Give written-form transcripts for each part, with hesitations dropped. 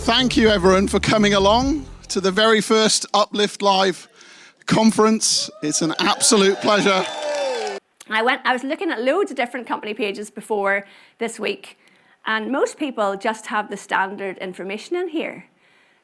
Thank you, everyone, for coming along to the very first UpLift Live conference. It's an absolute pleasure. I was looking at loads of different company pages before this week, and most people just have the standard information in here.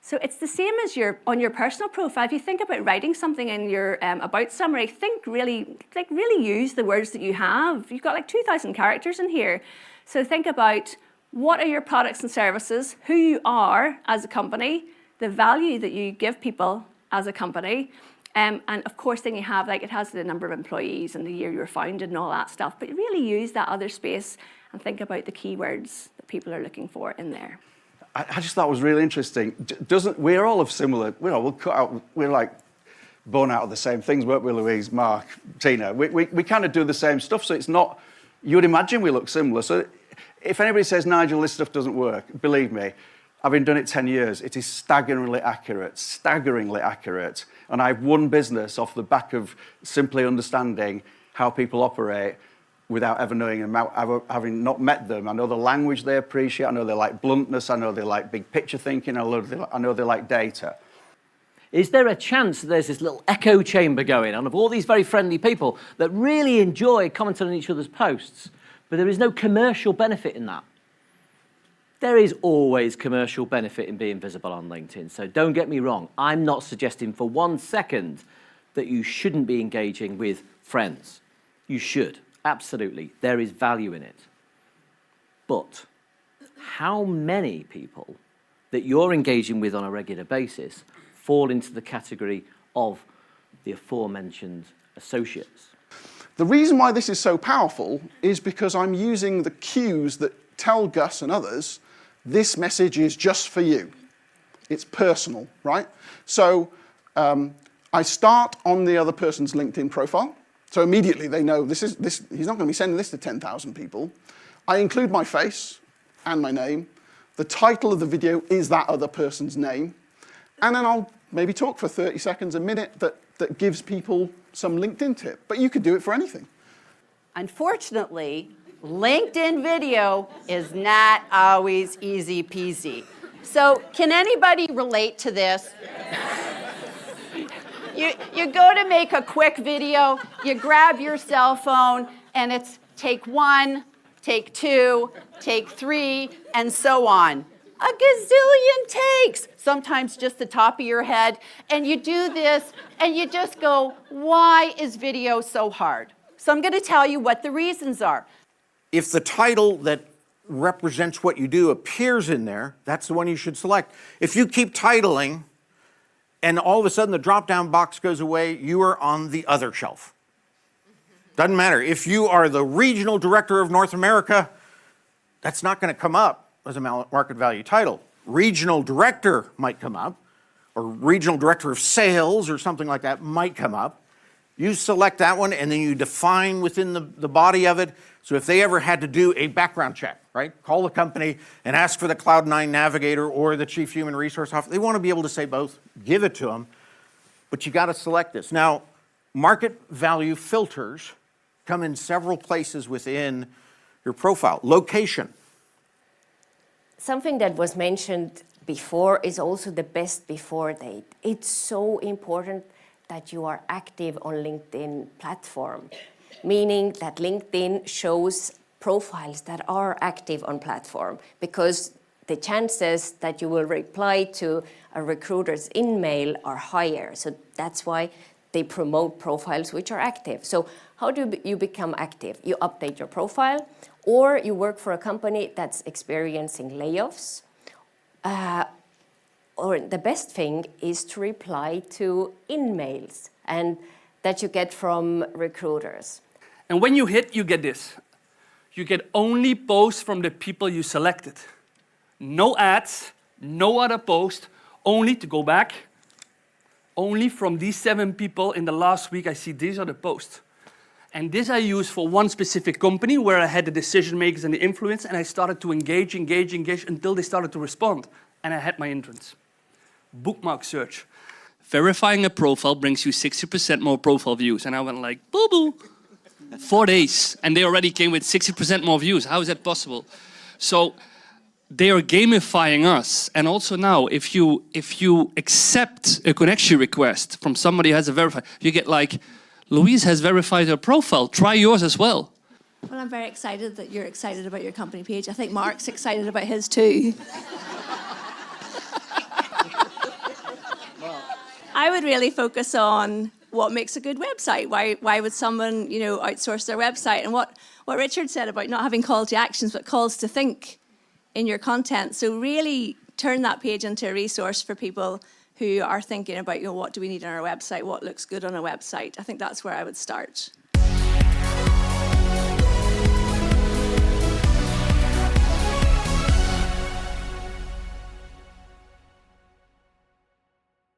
So it's the same as on your personal profile. If you think about writing something in your about summary, really use the words that you have. You've got like 2,000 characters in here. So think about what are your products and services, who you are as a company, the value that you give people as a company, and of course then you have, like, it has the number of employees and the year you were founded and all that stuff, but really use that other space and think about the keywords that people are looking for in there. I just thought it was really interesting. We're all of similar, we're like born out of the same things, weren't we, Louise, Mark, Tina? We kind of do the same stuff, so it's not, you would imagine we look similar. So if anybody says, Nigel, this stuff doesn't work, believe me, having done it 10 years, it is staggeringly accurate. And I've won business off the back of simply understanding how people operate without ever knowing them, having not met them. I know the language they appreciate, I know they like bluntness, I know they like big picture thinking, I know they like data. Is there a chance that there's this little echo chamber going on of all these very friendly people that really enjoy commenting on each other's posts, but there is no commercial benefit in that? There is always commercial benefit in being visible on LinkedIn, so don't get me wrong. I'm not suggesting for 1 second that you shouldn't be engaging with friends. You should, absolutely. There is value in it. But how many people that you're engaging with on a regular basis fall into the category of the aforementioned associates? The reason why this is so powerful is because I'm using the cues that tell Gus and others, this message is just for you. It's personal, right? So I start on the other person's LinkedIn profile. So immediately they know he's not going to be sending this to 10,000 people. I include my face and my name. The title of the video is that other person's name. And then I'll maybe talk for 30 seconds, a minute, that gives people some LinkedIn tip. But you could do it for anything. Unfortunately, LinkedIn video is not always easy peasy. So can anybody relate to this? You go to make a quick video, you grab your cell phone, and it's take 1, take 2, take 3, and so on. A gazillion takes, sometimes just the top of your head, and you do this, and you just go, why is video so hard? So I'm going to tell you what the reasons are. If the title that represents what you do appears in there, that's the one you should select. If you keep titling, and all of a sudden the drop-down box goes away, you are on the other shelf. Doesn't matter. If you are the regional director of North America, that's not going to come up as a market value title. Regional director might come up, or regional director of sales or something like that might come up. You select that one, and then you define within the body of it. So if they ever had to do a background check, right? Call the company and ask for the Cloud9 Navigator or the Chief Human Resource Officer. They want to be able to say both. Give it to them. But you got to select this. Now, market value filters come in several places within your profile. Location. Something that was mentioned before is also the best before date. It's so important that you are active on LinkedIn platform, meaning that LinkedIn shows profiles that are active on platform, because the chances that you will reply to a recruiter's email are higher. So that's why they promote profiles which are active. So how do you become active? You update your profile, or you work for a company that's experiencing layoffs. Or the best thing is to reply to emails and that you get from recruiters. And when you hit, you get this. You get only posts from the people you selected. No ads, no other post, only to go back. Only from these 7 people in the last week, I see these are the posts. And this I use for one specific company where I had the decision makers and the influence, and I started to engage until they started to respond. And I had my entrance. Bookmark search. Verifying a profile brings you 60% more profile views. And I went like, boo-boo. 4 days. And they already came with 60% more views. How is that possible? So they are gamifying us. And also now, if you accept a connection request from somebody who has a verified, you get like, Louise has verified her profile. Try yours as well. Well, I'm very excited that you're excited about your company page. I think Mark's excited about his too. I would really focus on what makes a good website. Why would someone, outsource their website? And what Richard said about not having call to actions, but calls to think in your content. So really turn that page into a resource for people who are thinking about, what do we need on our website? What looks good on a website? I think that's where I would start.